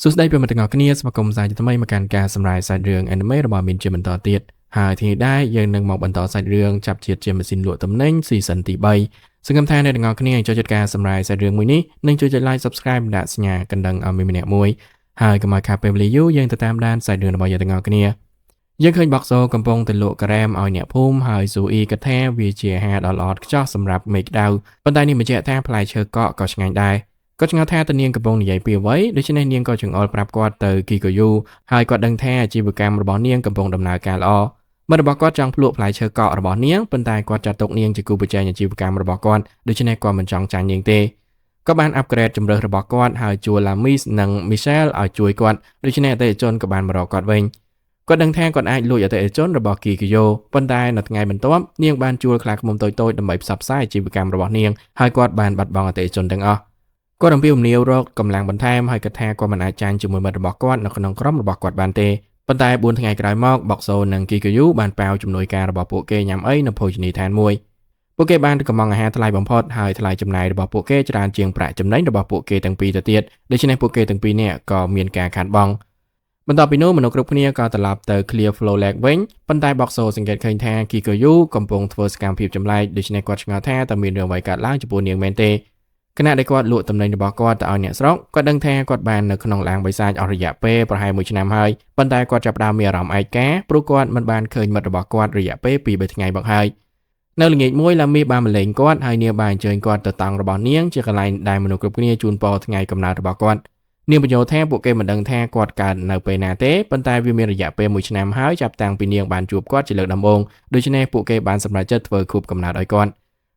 សួស្តីប្រិយមិត្តទាំងអស់គ្នាស្វាគមន៍សាជាថ្មីមកកាន់ការសម្រាយសាច់រឿង anime របស់មានជាបន្តទៀតហើយថ្ងៃនេះដែរយើងនឹងមកបន្តសាច់រឿងចាប់ជាតិជាម៉ាស៊ីនលក់ទំនិញ season ទី3សង្ឃឹមថាអ្នកទាំងអស់គ្នាចូលចិត្តការសម្រាយសាច់រឿងមួយនេះនិងជួយចុច like subscribe ដាក់សញ្ញាកណ្ដឹងឲ្យមានម្នាក់មួយហើយកុំឲ្យខាតពេលវេលាយូរយើងទៅតាមដានសាច់រឿងរបស់យើងទាំងអស់គ្នាយើងឃើញបកសូកំពុងទៅលក់ការ៉េមឲ្យអ្នកភូមិហើយស៊ូអ៊ីគិតថាវាជាអាហារដ៏ល្អឥតខ្ចោះសម្រាប់មេក្តៅប៉ុន្តែនេះបញ្ជាក់ថាផ្លែឈើកកក៏ឆ្ងាញ់ដែរគាត់ឆ្ងល់ថាតនាងកំពុងនិយាយពីអ្វីដូច្នេះនាងក៏ចង្អុលប្រាប់គាត់ទៅគីកូយូហើយគាត់ដឹងថាអាជីវកម្មរបស់នាងកំពុងដំណើរការល្អមិត្តរបស់គាត់ចង់ភ្លក់ផ្លែឈើកករបស់នាងប៉ុន្តែគាត់ចាត់ទុកនាងជាគូប្រជែងអាជីវកម្មរបស់គាត់ដូច្នេះគាត់មិនចង់ចាញ់នាងទេគាត់បានអាប់ក្រេតជំរើសរបស់គាត់ហើយជួលឡាមីសនិងមីសែលឲ្យជួយគាត់ដូច្នេះអតិថិជនក៏បានមករកគាត់វិញគាត់ដឹងថាគាត់អាចលួចអតិថិជនរបស់គីកូយូប៉ុន្តែនៅថ្ងៃបន្ទាប់នាងបានជួលខ្លាឃ្មុំតូចៗដើម្បីផ្សព្វផ្សាយអាជីវកម្មរបស់នាងហើយគាត់បានបាត់បង់អតិថិជនទាំងអស់គាត់អំពាវនាវរកកម្លាំងបន្ថែមហើយគិតថាគាត់មិនអាចចាញ់ជាមួយមិត្តរបស់គាត់នៅក្នុងក្រុមរបស់គាត់បានទេប៉ុន្តែ4ថ្ងៃក្រោយមកបកសូនិងគីកូយូបានប៉ាវជំនួយការរបស់ពួកគេញ៉ាំអីនៅភោជនីយដ្ឋានមួយពួកគេបានកំងអាហារថ្លៃបំផុតហើយថ្លៃចំណាយរបស់ពួកគេច្រើនជាងប្រាក់ចំណេញរបស់ពួកគេទាំងពីរទៅទៀតដូច្នេះពួកគេទាំងពីរនាក់ក៏មានការខាតបង់បន្ទាប់ពីនោះមនុស្សគ្រប់គ្នាក៏ត្រឡប់ទៅ Clear Flow Lake វិញប៉ុន្តែបកសូសង្កេតឃើញថាគីកូយូកំពុងធ្វើសកម្មភាពចម្លែកដូច្នេះគាត់ឆ្ងល់ថាតើមានរឿងអ្វីកើតឡើងចំពោះនាងមែនទេខណៈដែលគាត់លក់ទំនិញរបស់គាត់ទៅឲ្យអ្នកស្រុកគាត់ដឹងថាគាត់បាននៅក្នុងឡានបិសាចអស់រយៈពេលប្រហែល1ឆ្នាំហើយប៉ុន្តែគាត់ចាប់ផ្ដើមមានអារម្មណ៍ឯកាព្រោះគាត់មិនបានឃើញមិត្តរបស់គាត់រយៈពេល2-3ថ្ងៃមកហើយនៅល្ងាចមួយឡាមីបានមកលេងគាត់ហើយនាងបានអញ្ជើញគាត់ទៅតង់របស់នាងជាកន្លែងដែលមនុស្សគ្រប់គ្នាជូនពរថ្ងៃកំណើតរបស់គាត់នាងបញ្យល់ថាពួកគេមិនដឹងថាគាត់កើតនៅពេលណាទេប៉ុន្តែវាមានរយៈពេល1ឆ្នាំហើយចាប់តាំងពីនាងបានជួបគាត់ជាលើកដំបូងដូច្នេះពួកគេបានសម្រេចចិត្តធ្វើខួបកំណើតឲ្យគាត់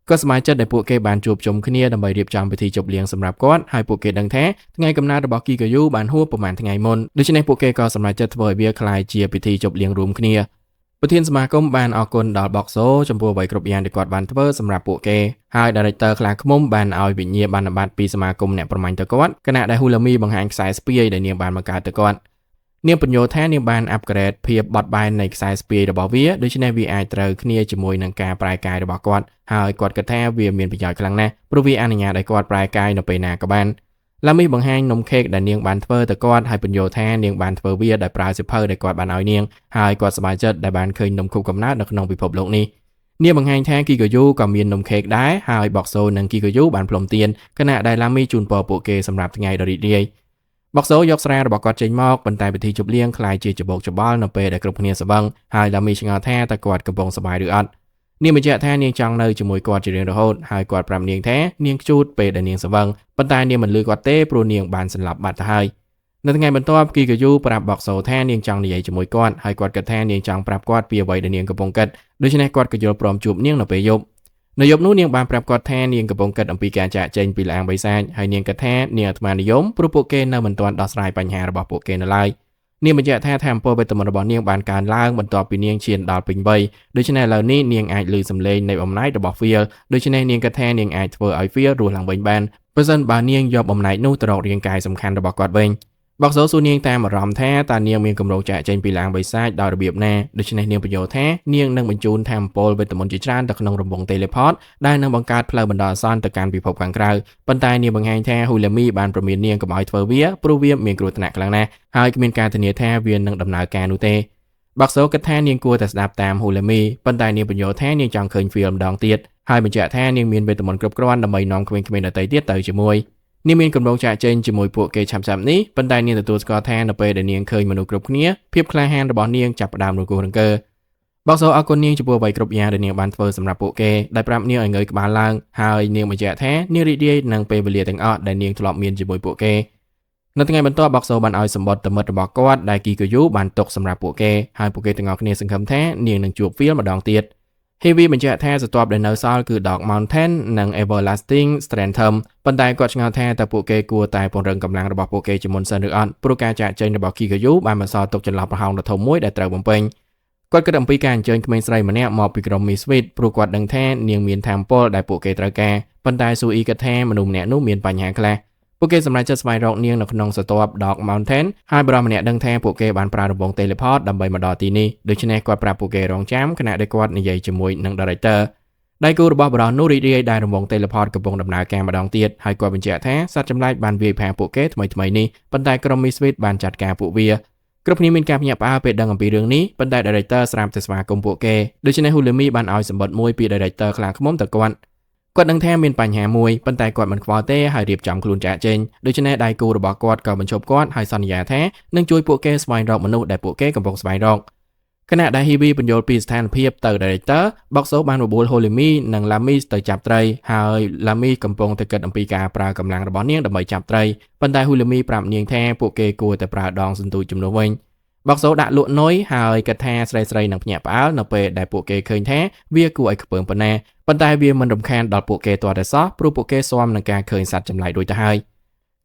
ក៏សមាជិកដែលពួកគេបានជួបជុំគ្នាដើម្បីរៀបចំពិធីជប់លៀងសម្រាប់គាត់ហើយពួកគេដឹងថាថ្ងៃកំណើតរបស់គីកូយូបានហួសប្រហែលថ្ងៃមុនដូច្នេះពួកគេក៏សម្រេចចិត្តធ្វើឲ្យវាក្លាយជាពិធីជប់លៀងរួមគ្នាប្រធានសមាគមបានអរគុណដល់បកសូចំពោះអ្វីគ្រប់យ៉ាងដែលគាត់បានធ្វើសម្រាប់ពួកគេហើយ Director ខ្លាឃ្មុំបានឲ្យវិញ្ញាបនបត្រពីសមាគមអ្នកប្រមាញ់ទៅគាត់ខណៈដែលហ៊ូឡាមីបង្ហាញខ្សែស្ពាយដែលនាងបានបង្កើតទៅគាត់នាងបញ្យល់ថានាងបានអាប់ក្រេតភាពបត់បែននៃខ្សែស្ពាយរបស់វាដូច្នេះវាអាចត្រូវគ្នាជាមួយនឹងការប្រែកាយរបស់គាត់ហើយគាត់គិតថាវាមានប្រយោជន៍ខ្លាំងណាស់ព្រោះវាអនុញ្ញាតឲ្យគាត់ប្រែកាយនៅពេលណាក៏បានឡាមីបង្ហាញនំខេកដែលនាងបានធ្វើទៅគាត់ហើយបញ្យល់ថានាងបានធ្វើវាដោយប្រើសៀវភៅដែលគាត់បានឲ្យនាងហើយគាត់សប្បាយចិត្តដែលបានឃើញនំខូបកំណើតនៅក្នុងពិភពលោកនេះនាងបង្ហាញថាគីកូយូក៏មាននំខេកដែរហើយបកសូនិងគីកូយូបានផ្លុំទៀនខណៈដែលឡាមីជូនពរពួកគេសម្រាប់ថ្ងៃដ៏រីករាយបកសូយកស្រារបស់គាត់ចេញមកប៉ុន្តែពិធីជប់លៀងคล้ายជាច្បោកច្បល់នៅពេលដែលគ្រប់គ្នាស្វឹងហើយឡាមីឆ្ងល់ថាតើគាត់កំពុងសប្បាយឬអត់នាងបញ្ជាក់ថានាងចង់នៅជាមួយគាត់ជារៀងរហូតហើយគាត់ប្រាប់នាងថានាងខ្ជូតពេលដែលនាងស្វឹងប៉ុន្តែនាងមិនលឺគាត់ទេព្រោះនាងបានសន្លប់បាត់ទៅហើយនៅថ្ងៃបន្ទាប់គីកូយូប្រាប់បកសូថានាងចង់និយាយជាមួយគាត់ហើយគាត់គិតថានាងចង់ប្រាប់គាត់ពីអ្វីដែលនាងកំពុងគិតដូច្នេះគាត់ក៏យល់ព្រមជួបនាងនៅពេលយប់នៅយប់នោះនាងបានប្រាប់គាត់ថានាងកំពុងគិតអំពីការចាកចេញពីឡានបិសាចហើយនាងគិតថានាងអាត្មានិយមព្រោះពួកគេនៅមិនទាន់ដោះស្រាយបញ្ហារបស់ពួកគេនៅឡើយនាងបញ្ជាក់ថាថាអំពើវេទមន្តរបស់នាងបានកើនឡើងបន្ទាប់ពីនាងឈានដល់ពេញវ័យដូច្នេះឥឡូវនេះនាងអាចឮសំឡេងនៃអំណាចរបស់ Phil ដូច្នេះនាងគិតថានាងអាចធ្វើឲ្យ Phil រស់ឡើងវិញបានប្រសិនបើនាងយកអំណាចនោះទៅរករាងកាយសំខាន់របស់គាត់វិញបកសូសួរនាងតាមអារម្មណ៍ថាតើនាងមានគម្រោងចាកចេញពីឡានបិសាចដោយរបៀបណាដូច្នេះនាងបញ្យល់ថានាងនឹងបញ្ជូនថាមពលវេទមន្តជាច្រើនទៅក្នុងរង្វង់ Teleport ដែលនឹងបង្កើតផ្លូវបណ្ដោះអាសន្នទៅកាន់ពិភពខាងក្រៅប៉ុន្តែនាងបង្ហាញថាហ៊ូឡាមីបានប្រមាននាងកុំឲ្យធ្វើវាព្រោះវាមានគ្រោះថ្នាក់ខ្លាំងណាស់ហើយគ្មានការធានាថាវានឹងដំណើរការនោះទេបកសូគិតថានាងគួរតែស្ដាប់តាមហ៊ូឡាមីប៉ុន្តែនាងបញ្យល់ថានាងចង់ឃើញ Film ម្ដងទៀតហើយបញ្ជាក់ថានាងមានវេទមន្តគ្រប់គ្រាន់ដើម្បីនាំក្មេងៗដទៃទៀតទៅជាមួយនាងមានគម្រោងចាកចេញជាមួយពួកគេឆាប់ៗនេះប៉ុន្តែនាងទទួលស្គាល់ថានៅពេលដែលនាងឃើញមនុស្សគ្រប់គ្នាភាពក្លាហានរបស់នាងចាប់ផ្ដើមរង្គោះរង្គើបកសូអរគុណនាងចំពោះអ្វីគ្រប់យ៉ាងដែលនាងបានធ្វើសម្រាប់ពួកគេដែលប្រាប់នាងឲ្យងើយក្បាលឡើងហើយនាងបញ្ជាក់ថានាងរីករាយនឹងពេលវេលាទាំងអស់ដែលនាងធ្លាប់មានជាមួយពួកគេនៅថ្ងៃបន្ទាប់បកសូបានឲ្យសម្បត្តិទៅមិត្តរបស់គាត់ដែលគីកូយូបានទុកសម្រាប់ពួកគេហើយពួកគេទាំងអស់គ្នាសង្ឃឹមថានាងនឹងជួប Phil ម្ដងទៀតHeavy បញ្ជាក់ថាស្ទាប់ដែលនៅសល់គឺ Dark Mountain និង Everlasting Strantham ប៉ុន្តែគាត់ឆ្ងល់ថាតើពួកគេគួរតែពង្រឹងកម្លាំងរបស់ពួកគេជាមុនសិនឬអត់ព្រោះការចាកចេញរបស់ Kikoyu បានបន្សល់ទុកចន្លោះប្រហោងដ៏ធំមួយដែលត្រូវបំពេញគាត់គិតអំពីការអញ្ជើញក្មេងស្រីម្នាក់មកពីក្រុម Misfit ព្រោះគាត់ដឹងថានាងមានថាមពលដែលពួកគេត្រូវការប៉ុន្តែស៊ូអ៊ីគិតថាមនុស្សម្នាក់នោះមានបញ្ហាខ្លះពួកគេសម្រេចចិត្តស្វែងរកនាងនៅក្នុងស្រទាប់ Dark Mountain ហើយបរិសម្នាក់ដឹងថាពួកគេបានប្រើរង្វង់ Teleport ដើម្បីមកដល់ទីនេះដូច្នេះគាត់ប្រាប់ពួកគេរងចាំខណៈដែលគាត់និយាយជាមួយនឹង Director ដៃគូរបស់បរិសុទ្ធនោះរីករាយដែលរង្វង់ Teleport កំពុងដំណើរការម្ដងទៀតហើយគាត់បញ្ជាក់ថាសត្វចម្លែកបានវាយផាពួកគេថ្មីៗនេះប៉ុន្តែក្រុម Misfits បានចាត់ការពួកវាគ្រប់គ្នាមានការភ្ញាក់ផ្អើលពេលដឹងអំពីរឿងនេះប៉ុន្តែ Director ស្រាប់តែស្វាគមន៍ពួកគេដូច្នេះ Hulumi បានឲ្យសម្បត្តិមួយពី Director ខ្លាំងខ្មុំទៅគាត់ដឹងថាមានបញ្ហាមួយប៉ុន្តែគាត់មិនខ្វល់ទេហើយរៀបចំខ្លួនចាកចេញដូច្នេះដៃគូរបស់គាត់ក៏បញ្ឈប់គាត់ហើយសន្យាថានឹងជួយពួកគេស្វែងរកមនុស្សដែលពួកគេកំពុងស្វែងរកខណៈដែល Hivi បញ្យល់ពីស្ថានភាពទៅ Director Boxo បានបបួល Hulumi និង Lamis ទៅចាប់ត្រីហើយ Lamis កំពុងតែគិតអំពីការប្រើកម្លាំងរបស់នាងដើម្បីចាប់ត្រីប៉ុន្តែ Hulumi ប្រាប់នាងថាពួកគេគួរតែប្រើដងសន្ទូចជំនួសវិញBoxo ដាក់លក់នុយហើយគិតថាស្រីៗនឹងភ្ញាក់ផ្អើលនៅពេលដែលពួកគេឃើញថាវាគួរឲ្យខ្ពើមប៉ុណ្ណាប៉ុន្តែវាមិនរំខានដល់ពួកគេទាល់តែសោះព្រោះពួកគេស៊ាំនឹងការឃើញសត្វចម្លែករួចទៅហើយ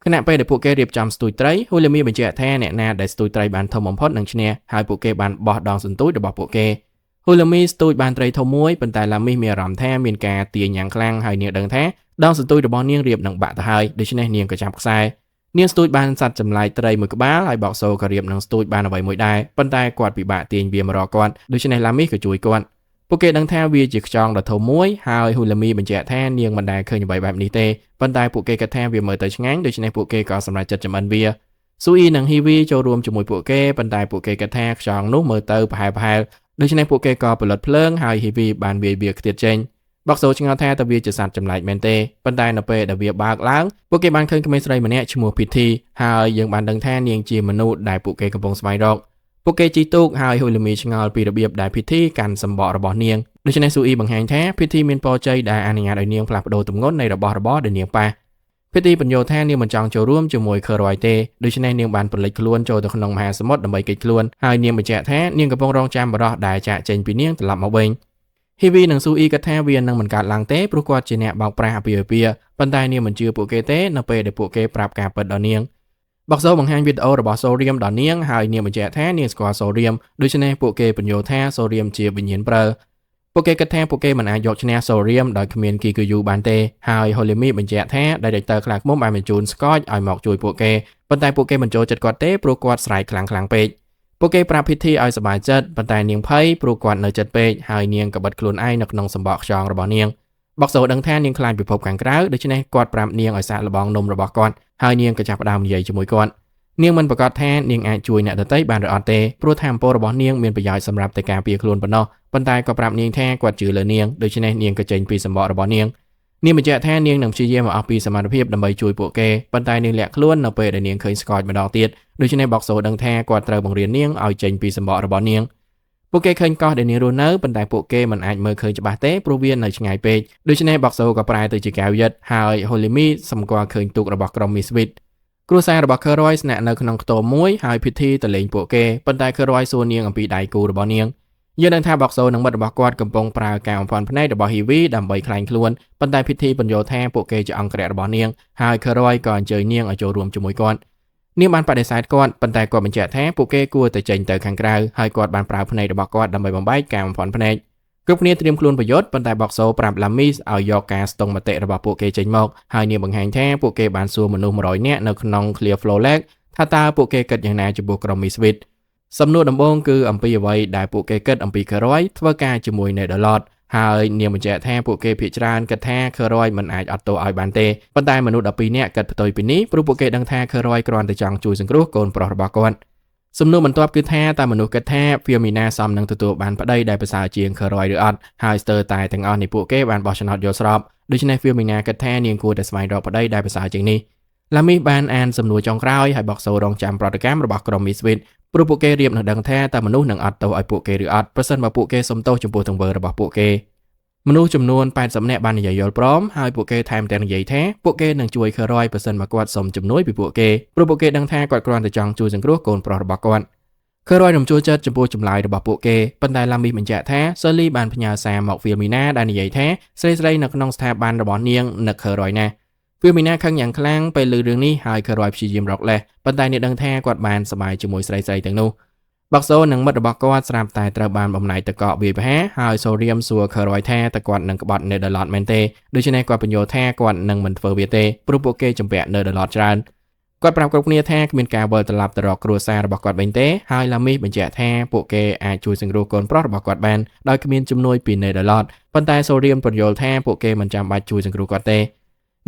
ខណៈពេលដែលពួកគេរៀបចំស្ទូចត្រី Hulumi បញ្ជាក់ថាអ្នកណាដែលស្ទូចត្រីបានធំបំផុតនឹងឈ្នះហើយពួកគេបានបោះដងសន្ទូចរបស់ពួកគេ Hulumi ស្ទូចបានត្រីធំមួយប៉ុន្តែ Lamis មានអារម្មណ៍ថាមានការទាញយ៉ាងខ្លាំងហើយនាងដឹងថាដងសន្ទូចរបស់នាងរៀបនឹងបាក់ទៅហើយដូច្នេះនាងក៏ចាប់ខ្សែនាងស្ទូចបានសត្វចម្លែកត្រីមួយក្បាលហើយ Boxo ក៏រៀបនឹងស្ទូចបានអ្វីមួយដែរប៉ុន្តែគាត់ពិបាកទាញវាមករកគាត់ដូច្នេះ Lamis ក៏ជួយគាត់ពួកគេដឹងថាវាជាខ្យងដ៏ធំមួយហើយ Hulumi បញ្ជាក់ថានាងមិនដែលឃើញអ្វីបែបនេះទេប៉ុន្តែពួកគេគិតថាវាមើលទៅឆ្ងាញ់ដូច្នេះពួកគេក៏សម្រេចចិត្តចម្អិនវា Sui និង Hivi ចូលរួមជាមួយពួកគេប៉ុន្តែពួកគេគិតថាខ្យងនោះមើលទៅប្រហែលដូច្នេះពួកគេក៏ផលិតភ្លើងហើយ Hivi បានវាយវាខ្ទាតចេញBoxo ឆ្ងល់ថាតើវាជាសត្វចម្លែកមែនទេប៉ុន្តែនៅពេលដែលវាបើកឡើងពួកគេបានឃើញក្មេងស្រីម្នាក់ឈ្មោះ Pithy ហើយយើងបានដឹងថានាងជាមនុស្សដែលពួកគេកំពុងស្វែងរកពួកគេជីកទូកហើយ Hulumi ឆ្ងល់ពីរបៀបដែល Pithy កាន់សម្បករបស់នាងដូច្នេះ Sui បង្ហាញថា Pithy មានពរជ័យដែលអនុញ្ញាតឲ្យនាងផ្លាស់ប្ដូរទម្ងន់នៃរបស់របរដែលនាងប៉ះ Pithy បញ្យល់ថានាងមិនចង់ចូលរួមជាមួយ Kheroi ទេដូច្នេះនាងបានប្រឡិចខ្លួនចូលទៅក្នុងមហាសមុទ្រដើម្បីគេចខ្លួនហើយនាងបញ្ជាក់ថានាងកំពុងរងចាំបរិសុទ្ធដែលចាកចេញពីនាងត្រឡប់មកវិញHivi និង Sui គិតថាវានឹងមិនកើតឡើងទេព្រោះគាត់ជាអ្នកបោកប្រាស់អាពាហ៍ពិពាហ៍ប៉ុន្តែនាងមិនជឿពួកគេទេនៅពេលដែលពួកគេប្រាប់ការពិតដល់នាង Boxo បង្ហាញវីដេអូរបស់ Sorium ដល់នាងហើយនាងបញ្ជាក់ថានាងស្គាល់ Sorium ដូច្នេះពួកគេបញ្យល់ថា Sorium ជាវិញ្ញាណព្រើលពួកគេគិតថាពួកគេមិនអាចយកឈ្នះ Sorium ដោយគ្មាន Kikuyu បានទេហើយ Hulumi បញ្ជាក់ថា Director ខ្លាចមុំបានបញ្ជូន Scotch ឲ្យមកជួយពួកគេប៉ុន្តែពួកគេមិនចូលចិត្តគាត់ទេព្រោះគាត់ស្រែកខ្លាំងពេកពួកគេប្រាប់ Pithy ឲ្យសប្បាយចិត្តប៉ុន្តែនាងភ័យព្រោះគាត់នៅចិត្តពេកហើយនាងក៏បិទខ្លួនឯងនៅក្នុងសម្បកខ្យងរបស់នាង Boxo ដឹងថានាងខ្លាចពិភពខាងក្រៅដូច្នេះគាត់ប្រាប់នាងឲ្យសាកល្បងនំរបស់គាត់ហើយនាងក៏ចាប់ផ្ដើមនិយាយជាមួយគាត់នាងមិនប្រកាសថានាងអាចជួយអ្នកដទៃបានឬអត់ទេព្រោះថាមពលរបស់នាងមានប្រយោជន៍សម្រាប់តែការពារខ្លួនប៉ុណ្ណោះប៉ុន្តែក៏ប្រាប់នាងថាគាត់ជឿលើនាងដូច្នេះនាងក៏ចេញពីសម្បករបស់នាងបញ្ជាក់ថានាងនឹងព្យាយាមឲ្យអស់ពីសមត្ថភាពដើម្បីជួយពួកគេប៉ុន្តែនាងលាក់ខ្លួននៅពេលដែលនាងឃើញ Scotch ម្ដងទៀតដូច្នេះ Boxo ដឹងថាគាត់ត្រូវបង្រៀននាងឲ្យចេញពីសម្បករបស់នាងពួកគេឃើញកោះដែលនាងរស់នៅប៉ុន្តែពួកគេមិនអាចមើលឃើញច្បាស់ទេព្រោះវានៅឆ្ងាយពេកដូច្នេះ Boxo ក៏ប្រែទៅជាកែវយិតហើយ Hulumi សម្គាល់ឃើញទូករបស់ក្រុម Misfits គ្រួសាររបស់ Kheroi ស្នាក់នៅក្នុងខ្ទមមួយហើយ Pithy ទៅលេងពួកគេប៉ុន្តែ Kheroi សួរនាងអំពីដៃគូរបស់នាងយើងដឹងថា Boxo និងមិត្តរបស់គាត់កំពុងប្រើការបំផាន់ភ្នែករបស់ Hivi ដើម្បីខ្លាញ់ខ្លួនប៉ុន្តែ Pithy បញ្យល់ថាពួកគេជាអង្គរៈរបស់នាងហើយ Kheroi ក៏អញ្ជើញនាងឲ្យចូលរួមជាមួយគាត់នាងបានបដិសេធគាត់ប៉ុន្តែគាត់បញ្ជាក់ថាពួកគេគួរតែចេញទៅខាងក្រៅហើយគាត់បានប្រើភ្នែករបស់គាត់ដើម្បីបំបែកការបំផាន់ភ្នែកគ្រប់គ្នាត្រៀមខ្លួនប្រយុទ្ធប៉ុន្តែ Boxo ប្រាប់ Lamis ឲ្យយកការស្ទង់មតិរបស់ពួកគេចេញមកហើយនាងបង្ហាញថាពួកគេបានសួរមនុស្ស100នាក់នៅក្នុង Clear Flow Lake ថាតើពួកគេគិតយ៉ាងណាចំពោះក្រុម Misfits សំណួរដំបូងគឺអំពីអ្វីដែលពួកគេគិតអំពី Kheroi ធ្វើការជាមួយ Netherlord ហើយនាងបញ្ជាក់ថាពួកគេភាគច្រើនគិតថា Kheroi មិនអាចអត់ទោសឲ្យបានទេប៉ុន្តែមនុស្ស12នាក់គិតផ្ទុយពីនេះព្រោះពួកគេដឹងថា Kheroi គ្រាន់តែចង់ជួយសង្គ្រោះកូនប្រុសរបស់គាត់សំណួរបន្ទាប់គឺថាតើមនុស្សគិតថា Firmina សមនឹងទទួលបានប្តីដែលប្រសើរជាង Kheroi ឬអត់ហើយស្ទើរតែទាំងអស់នៃពួកគេបានបោះឆ្នោតយល់ស្របដូច្នេះ Firmina គិតថានាងគួរតែស្វែងរកប្តីដែលប្រសើរជាងនេះ Lamis បានអានសំណួរចុងក្រោយហើយ Boxo រងចាំប្រតិកម្មរបស់ក្រុម Misfits ព្រោះពួកគេរៀបនឹងដឹងថាតើមនុស្សនឹងអត់ទោសឲ្យពួកគេឬអត់ប្រសិនបើពួកគេសុំទោសចំពោះទង្វើរបស់ពួកគេមនុស្សចំនួន80នាក់បាននិយាយយល់ព្រមហើយពួកគេថែមទាំងនិយាយថាពួកគេនឹងជួយ Kheroi ប្រសិនបើគាត់សុំជំនួយពីពួកគេព្រោះពួកគេដឹងថាគាត់គ្រាន់តែចង់ជួយសង្គ្រោះកូនប្រុសរបស់គាត់ Kheroi រំជួលចិត្តចំពោះចម្លើយរបស់ពួកគេប៉ុន្តែ Lamis បញ្ជាក់ថា Shirley បានផ្ញើសារមក Firmina ដែលនិយាយថាស្រីៗនៅក្នុងស្ថាប័នរបស់នាងនឹក Kheroi ណាស់ Firmina ខឹងយ៉ាងខ្លាំងពេលឮរឿងនេះហើយ Kheroi ព្យាយាមរកលេសប៉ុន្តែនាងដឹងថាគាត់បានសប្បាយជាមួយស្រីៗទាំងនោះ Boxo និងមិត្តរបស់គាត់ស្រាប់តែត្រូវបានបំណែកទៅកកវាយប្រហារហើយ Sorium សួរ Kheroi ថាតើគាត់នឹងក្បត់ Netherlord មែនទេដូច្នេះគាត់បញ្យល់ថាគាត់នឹងមិនធ្វើវាទេព្រោះពួកគេជំពាក់ Netherlord ច្រើន គាត់ប្រាប់គ្រប់គ្នាថាគ្មានការវិលត្រឡប់ទៅរកគ្រួសាររបស់គាត់វិញទេហើយឡាមីសបញ្ជាក់ថាពួកគេអាចជួយសង្គ្រោះកូនប្រុសរបស់គាត់បានដោយគ្មានជំនួយពីនេដាឡតប៉ុន្តែសូរៀមពន្យល់ថាពួកគេមិនចាំបាច់ជួយសង្គ្រោះគាត់ទេ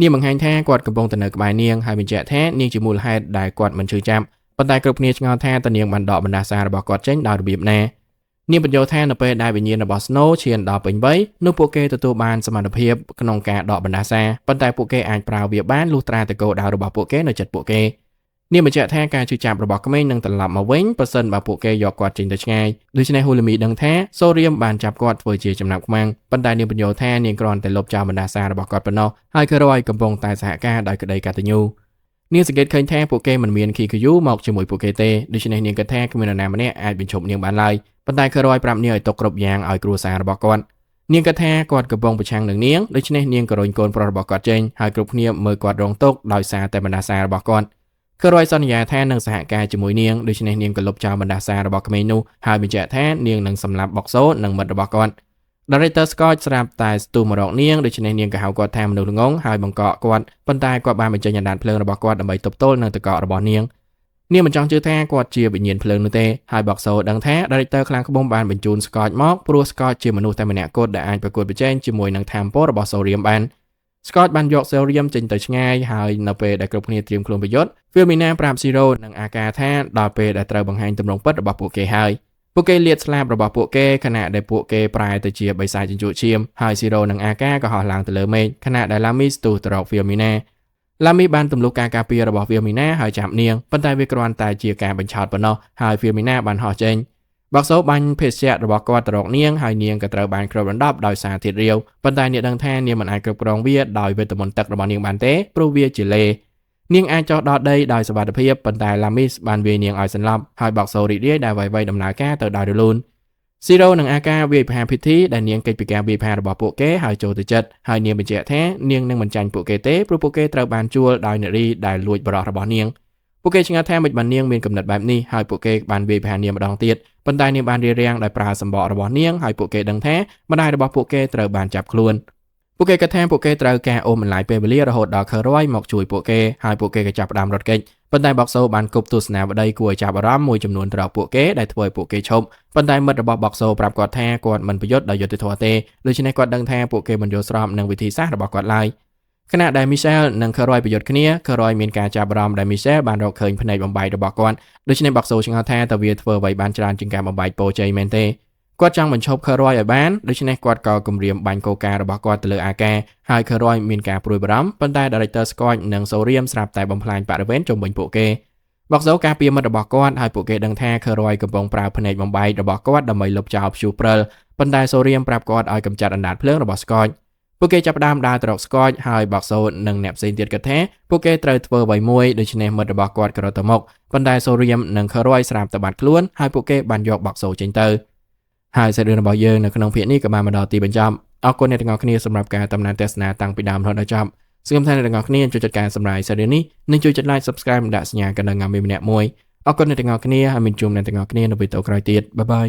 នាងបង្ហាញថាគាត់កំពុងតែនៅក្បែរនាងហើយបញ្ជាក់ថានាងជាមូលហេតុដែលគាត់មិនឈឺចាប់ប៉ុន្តែគ្រប់គ្នាឆ្ងល់ថាតើនាងបានដកបណ្ដាសារបស់គាត់ចេញដោយរបៀបណានាងបញ្យល់ថានៅពេលដែលវិញ្ញាណរបស់ Snow ឈានដល់ពេញវ័យនោះពួកគេទទួលបានសមត្ថភាពក្នុងការដកបណ្ដាសាប៉ុន្តែពួកគេអាចប្រើវាបានលុះត្រាតែគោលដៅរបស់ពួកគេនៅចិត្តពួកគេនាងបញ្ជាក់ថាការជឿចាប់របស់ក្មេងនឹងត្រឡប់មកវិញប្រសិនបើពួកគេយកគាត់ចេញទៅឆ្ងាយដូច្នេះហូឡាមីដឹងថាសូរៀមបានចាប់គាត់ធ្វើជាចំណាប់ខ្មាំងប៉ុន្តែនាងបញ្យល់ថានាងគ្រាន់តែលុបចោលបណ្ដាសារបស់គាត់ប៉ុណ្ណោះហើយគឺរយកំពុងតែសហការដោយក្តីកតញ្ញូនាងសង្កេតឃើញថាពួកគេមិនមាន Kikuyu មកជាមួយពួកគេទេដូច្នេះនាងគិតថាគ្មាននរណាម្នាក់អាចបញ្ឈប់នាងបានឡើយប៉ុន្តែគឺរយប្រាប់នាងឲ្យຕົកគ្រប់យ៉ាងឲ្យគ្រួសាររបស់គាត់នាងគិតថាគាត់កំពុងប្រឆាំងនឹងនាងដូច្នេះនាងក៏រុញកូនប្រុសរបស់គាត់ចេញហើយគ្រប់គ្នាមើលគាត់រងទុក្ខដោយសារតែបណ្ដាសារបស់គាត់គឺរយសន្យាថានឹងសហការជាមួយនាងដូច្នេះនាងក៏លុបចោលបណ្ដាសារបស់ក្មេងនោះហើយបញ្ជាក់ថានាងនឹងសម្លាប់បុកសូនិងមិត្តរបស់គាត់ Director Scott ស្រាប់តែស្ទុះមករកនាងដូច្នេះនាងក៏ហៅគាត់ថាមនុស្សល្ងងហើយបង្កក់គាត់ប៉ុន្តែគាត់បានបញ្ចេញអណ្ដាតភ្លើងរបស់គាត់ដើម្បីទប់ទល់នឹងតកករបស់នាងមិនចង់ជឿថាគាត់ជាវិញ្ញាណភ្លើងនោះទេហើយបុកសូដឹងថា Director ខ្លាំងក្បូងបានបញ្ជូន Scott មកព្រោះ Scott ជាមនុស្សតែម្នាក់គត់ដែលអាចប្រកួតប្រជែងជាមួយនឹងថាមពលរបស់ Sorium បាន Scott បានយក Sorium ចេញទៅឆ្ងាយហើយនៅពេលដែលគ្រប់គ្នាត្រៀមខ្លួនប្រយុទ្ធ Filmina ប្រាប់ Zero និង Aka ថាដល់ពេលដែលត្រូវបង្ហាញទម្រង់ពិតរបស់ពួកគេហើយពួកគេលាតស្លាបរបស់ពួកគេខណៈដែលពួកគេប្រែទៅជាបិសាចជញ្ជក់ឈាមហើយ Zero និង Aka ក៏ហោះឡើងទៅលើមេឃខណៈដែល Lami ស្ទុះទៅរក Filmina Lami បានទម្លុះការការពាររបស់ Filmina ហើយចាប់នាងប៉ុន្តែវាគ្រាន់តែជាការបញ្ឆោតប៉ុណ្ណោះហើយ Filmina បានហោះចេញបុកសូបាញ់ភេសជ្ជៈរបស់គាត់ទៅរកនាងហើយនាងក៏ត្រូវបានគ្របដណ្ដប់ដោយសារធាតុរាវប៉ុន្តែនាងដឹងថានាងមិនអាចគ្រប់គ្រងវាដោយវេទមន្តទឹករបស់នាងបានទេព្រោះវាជាលេនាងអាចចុះដល់ដីដោយសុវត្ថិភាពប៉ុន្តែ Lamis បានវាយនាងឲ្យសន្លប់ហើយបុកសូរីករាយដែលវាយដំណើរការទៅដោយរលូន Zero និង Aka វាយប្រហារពិធីដែលនាងកិច្ចពីការវាយប្រហាររបស់ពួកគេហើយចូលទៅចិត្តហើយនាងបញ្ជាក់ថានាងនឹងមិនចាញ់ពួកគេទេព្រោះពួកគេត្រូវបានជួលដោយនារីដែលលួចបរិសរបស់នាងពួកគេឆ្ងល់ថាមិនបាននាងមានគំនិតបែបនេះហើយពួកគេបានវាយប្រហារនាងម្ដងទៀតប៉ុន្តែនាងបានរារាំងដោយប្រើសម្បករបស់នាងហើយពួកគេដឹងថាម្ដាយរបស់ពួកគេត្រូវបានចាប់ខ្លួនពួកគេគិតថាពួកគេត្រូវការអូសបន្លាយពេលវេលារហូតដល់ Keroy មកជួយពួកគេហើយពួកគេក៏ចាប់ផ្ដើមរត់គេចប៉ុន្តែបុកសូបានគប់ទស្សនាវដ្តីគួរឲ្យចាប់អារម្មណ៍មួយចំនួនទៅរកពួកគេដែលធ្វើឲ្យពួកគេឈប់ប៉ុន្តែមិត្តរបស់បុកសូប្រាប់គាត់ថាគាត់មិនប្រយុទ្ធដោយយុត្តិធម៌ទេដូច្នេះគាត់ដឹងថាពួកគេមិនយល់ស្របនឹងវិធីសាស្ត្ររបស់គាត់ឡើយខណៈដែល Michelle និង Keroy ប្រយុទ្ធគ្នា Keroy មានការចាប់អារម្មណ៍ដែល Michelle បានរកឃើញភ្នែកបំបែករបស់គាត់ដូច្នេះបុកសូឆ្ងល់ថាតើវាធ្វើអ្វីបានច្រើនជាងការបំបែកពោជ័យមែនទេគាត់ចង់បញ្ឈប់ Keroy ឲ្យបានដូច្នេះគាត់ក៏គម្រាមបាញ់កូការបស់គាត់ទៅលើ Aka ហើយ Keroy មានការព្រួយបារម្ភប៉ុន្តែ Director Scott និង Sorium ស្រាប់តែបំផ្លាញបរិវេណជុំវិញពួកគេបុកសូការពារមិត្តរបស់គាត់ហើយពួកគេដឹងថា Keroy កំពុងប្រើភ្នែកបំបែករបស់គាត់ដើម្បីលុបចោលព្យុះព្រិលប៉ុន្តែ Sorium ប្រាប់គាត់ឲ្យកម្ចាត់អណ្ដាតភ្លើងរបស់ Scott ពួកគេចាប់ផ្ដើមដើរទៅរក Scott ហើយបុកសូនិងអ្នកផ្សេងទៀតគិតថាពួកគេត្រូវធ្វើអ្វីមួយដូច្នេះមិត្តរបស់គាត់ក៏រត់ទៅមុខប៉ុន្តែ Sorium និង Keroy ស្រាប់តែបាត់ខ្លួនហើយពួកគេបានយកបុកសូចេញទៅហើយសាច់រឿងរបស់យើងនៅក្នុងភាគនេះក៏បានមកដល់ទីបញ្ចប់អរគុណអ្នកទាំងអស់គ្នាសម្រាប់ការតាមដានទស្សនាតាំងពីដើមរហូតដល់ចប់សង្ឃឹមថាអ្នកទាំងអស់គ្នាជួយចាត់ការសម្រាប់សាច់រឿងនេះនិងជួយចុច like subscribe ដាក់សញ្ញាកណ្ដឹងងាមីម្នាក់មួយអរគុណអ្នកទាំងអស់គ្នាហើយមានជួបអ្នកទាំងអស់គ្នានៅវីដេអូក្រោយទៀតបាយបាយ